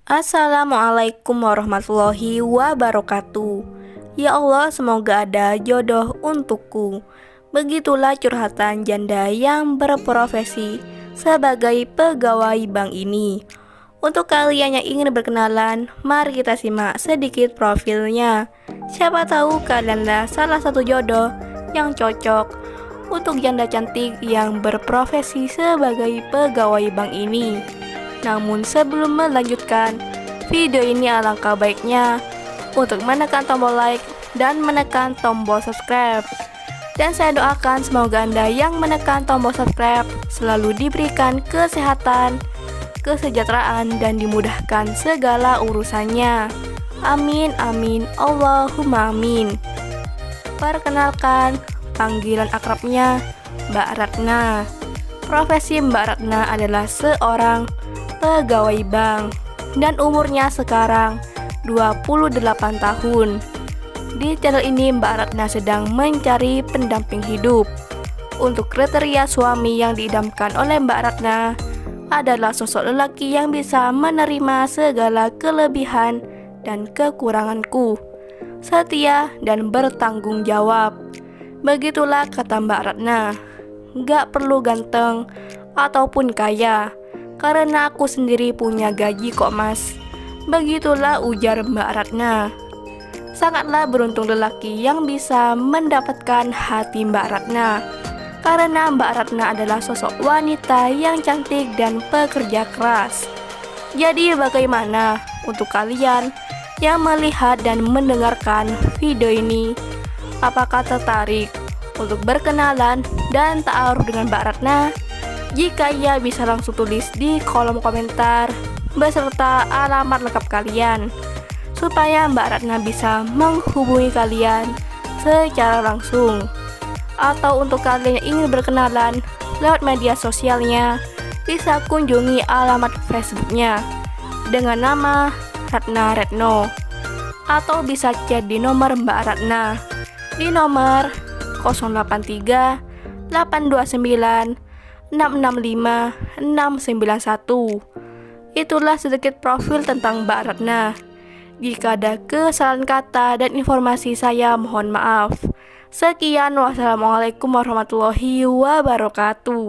Assalamualaikum warahmatullahi wabarakatuh. Ya Allah, semoga ada jodoh untukku. Begitulah curhatan janda yang berprofesi sebagai pegawai bank ini. Untuk kalian yang ingin berkenalan, mari kita simak sedikit profilnya. Siapa tahu kalianlah salah satu jodoh yang cocok untuk janda cantik yang berprofesi sebagai pegawai bank ini. Namun sebelum melanjutkan video ini, alangkah baiknya untuk menekan tombol like dan menekan tombol subscribe. Dan saya doakan semoga Anda yang menekan tombol subscribe selalu diberikan kesehatan, kesejahteraan, dan dimudahkan segala urusannya. Amin amin Allahumma amin. Perkenalkan, panggilan akrabnya Mbak Ratna. Profesi Mbak Ratna adalah seorang pegawai bank dan umurnya sekarang 28 tahun. Di channel ini Mbak Ratna sedang mencari pendamping hidup. Untuk kriteria suami yang diidamkan oleh Mbak Ratna adalah sosok lelaki yang bisa menerima segala kelebihan dan kekuranganku, setia dan bertanggung jawab. Begitulah kata Mbak Ratna. Gak perlu ganteng ataupun kaya, karena aku sendiri punya gaji kok mas. Begitulah ujar Mbak Ratna. Sangatlah beruntung lelaki yang bisa mendapatkan hati Mbak Ratna, karena Mbak Ratna adalah sosok wanita yang cantik dan pekerja keras. Jadi bagaimana untuk kalian yang melihat dan mendengarkan video ini? Apakah tertarik untuk berkenalan dan ta'aruf dengan Mbak Ratna? Jika iya, bisa langsung tulis di kolom komentar beserta alamat lengkap kalian, supaya Mbak Ratna bisa menghubungi kalian secara langsung. Atau untuk kalian yang ingin berkenalan lewat media sosialnya, bisa kunjungi alamat Facebooknya dengan nama Ratna Retno, atau bisa chat di nomor Mbak Ratna di nomor 083 829 665 691. Itulah sedikit profil tentang Mbak Ratna. Jika ada kesalahan kata dan informasi, saya mohon maaf. Sekian, wassalamualaikum warahmatullahi wabarakatuh.